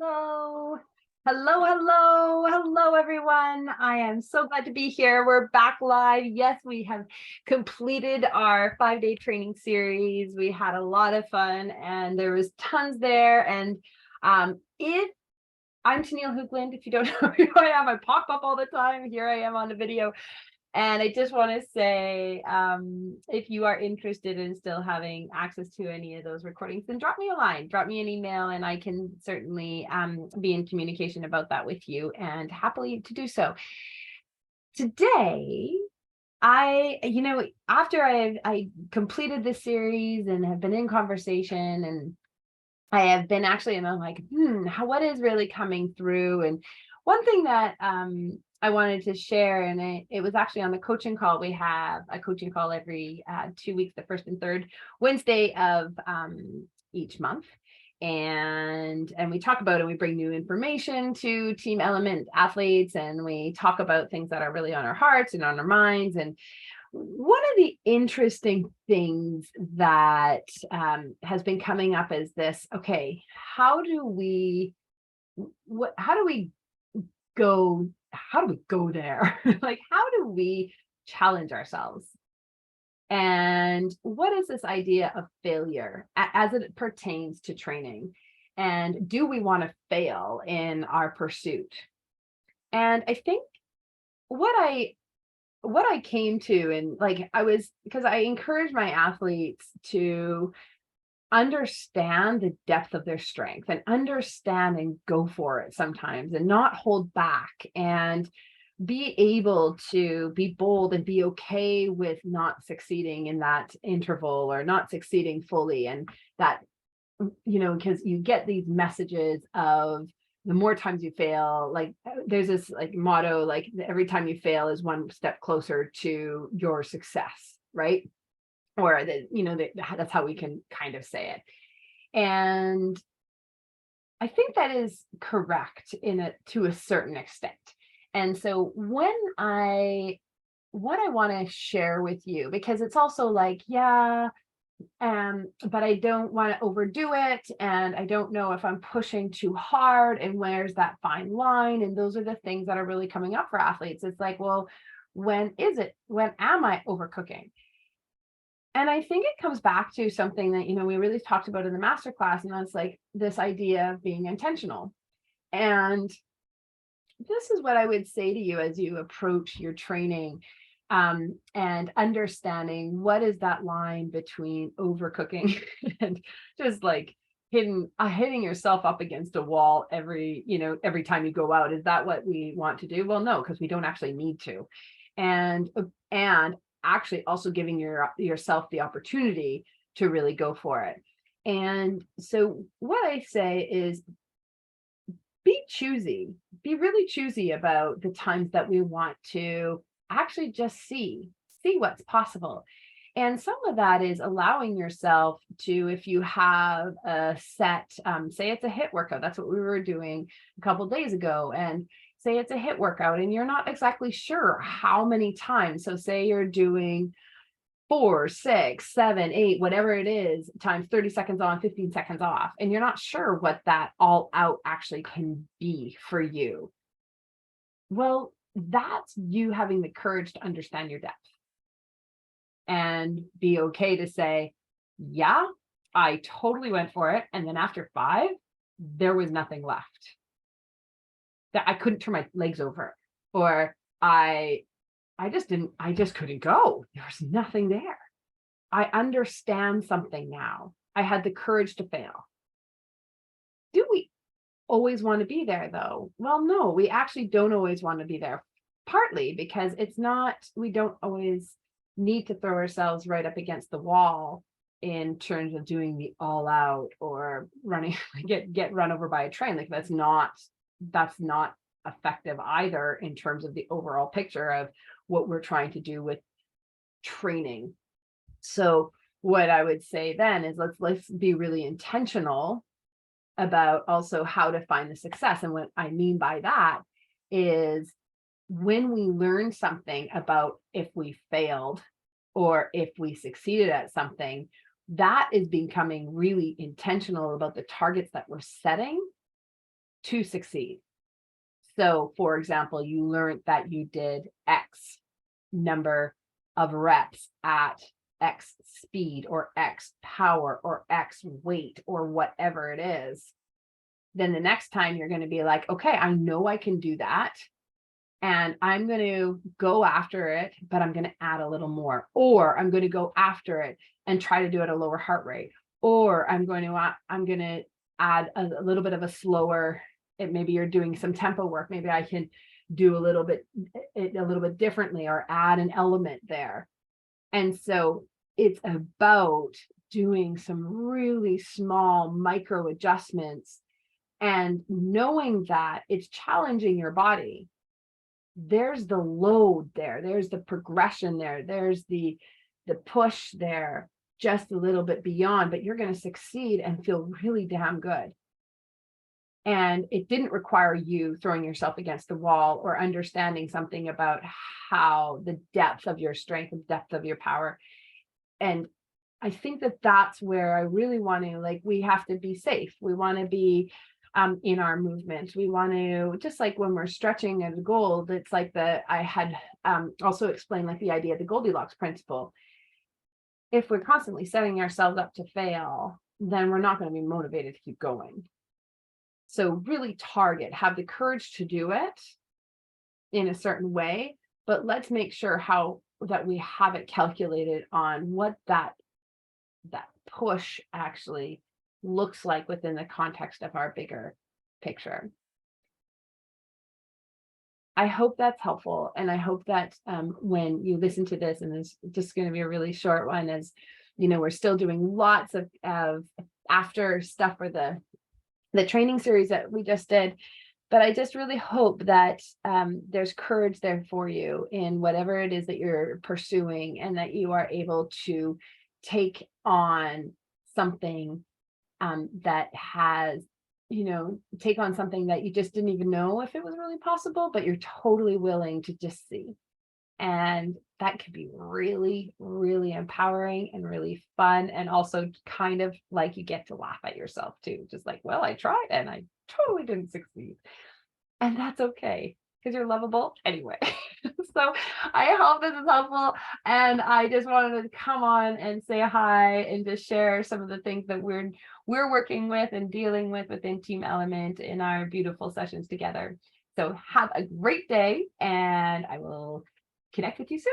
Hello. Hello, everyone. I am so glad to be here. We're back live. Yes, we have completed our 5-day training series. We had a lot of fun and there was tons there. And if I'm Tennille Hoogland, if you don't know who I am, I pop up all the time. Here I am on the video. And I just want to say, if you are interested in still having access to any of those recordings, then drop me a line, drop me an email, and I can certainly be in communication about that with you and happily to do so. Today, after I completed this series and have been in conversation and I have been actually, and I'm like, what is really coming through? And one thing that I wanted to share, and it was actually on the coaching call. We have a coaching call every 2 weeks, the first and third Wednesday of each month. And we talk about it, we bring new information to Team Element athletes, and we talk about things that are really on our hearts and on our minds. And one of the interesting things that has been coming up is this: okay, how do we go how do we go there? Like, how do we challenge ourselves? And what is this idea of failure as it pertains to training? And do we want to fail in our pursuit? And I think what I came to, and like because I encourage my athletes to understand the depth of their strength and understand and go for it sometimes and not hold back and be able to be bold and be okay with not succeeding in that interval or not succeeding fully. And that, because you get these messages of the more times you fail, like there's this like motto, like every time you fail is one step closer to your success, right? Or that's how we can kind of say it. And I think that is correct to a certain extent. And so what I want to share with you, because it's also like, yeah, but I don't want to overdo it. And I don't know if I'm pushing too hard and where's that fine line. And those are the things that are really coming up for athletes. It's like, well, when am I overcooking? And I think it comes back to something that, we really talked about in the masterclass, and that's like this idea of being intentional. And this is what I would say to you as you approach your training, and understanding what is that line between overcooking and just like hitting yourself up against a wall every time you go out. Is that what we want to do? Well, no, because we don't actually need to. And actually also giving yourself the opportunity to really go for it. And so what I say is be really choosy about the times that we want to actually just see what's possible. And some of that is allowing yourself to, if you have a set, say it's a HIIT workout, that's what we were doing a couple of days ago. And say it's a HIIT workout and you're not exactly sure how many times. So say you're doing 4, 6, 7, 8, whatever it is, times 30 seconds on, 15 seconds off, and you're not sure what that all out actually can be for you. Well, that's you having the courage to understand your depth and be okay to say, yeah, I totally went for it. And then after 5, there was nothing left. That I couldn't turn my legs over, or I just couldn't go. There was nothing there. I understand something now. I had the courage to fail. Do we always want to be there though? Well, no, we actually don't always want to be there. Partly because we don't always need to throw ourselves right up against the wall in terms of doing the all out or running, get run over by a train. Like that's not effective either in terms of the overall picture of what we're trying to do with training. So what I would say then is let's be really intentional about also how to find the success. And what I mean by that is when we learn something about if we failed or if we succeeded at something, that is becoming really intentional about the targets that we're setting to succeed. So, for example, you learned that you did X number of reps at X speed or X power or X weight or whatever it is. Then the next time you're going to be like, okay, I know I can do that. And I'm going to go after it, but I'm going to add a little more, or I'm going to go after it and try to do it at a lower heart rate, or I'm going to add a little bit of a slower, maybe you're doing some tempo work. Maybe I can do a little bit differently or add an element there. And so it's about doing some really small micro adjustments and knowing that it's challenging your body. There's the load there, there's the progression there, there's the push there, just a little bit beyond, but you're going to succeed and feel really damn good. And it didn't require you throwing yourself against the wall or understanding something about how the depth of your strength and depth of your power. And I think that that's where I really want to, like, we have to be safe. We want to be in our movement. We want to, just like when we're stretching at a goal, it's like I had also explained like the idea of the Goldilocks principle. If we're constantly setting ourselves up to fail, then we're not going to be motivated to keep going. So really have the courage to do it in a certain way, but let's make sure that we have it calculated on what that push actually looks like within the context of our bigger picture. I hope that's helpful. And I hope that when you listen to this, and it's just going to be a really short one, as you know, we're still doing lots of after stuff for the training series that we just did. But I just really hope that there's courage there for you in whatever it is that you're pursuing, and that you are able to take on something that has, take on something that you just didn't even know if it was really possible, but you're totally willing to just see. And that could be really, really empowering and really fun. And also kind of like you get to laugh at yourself too. Just like, well, I tried and I totally didn't succeed. And that's okay, because you're lovable anyway. So I hope this is helpful. And I just wanted to come on and say hi and just share some of the things that we're working with and dealing with within Team Element in our beautiful sessions together. So have a great day, and I will connect with you soon.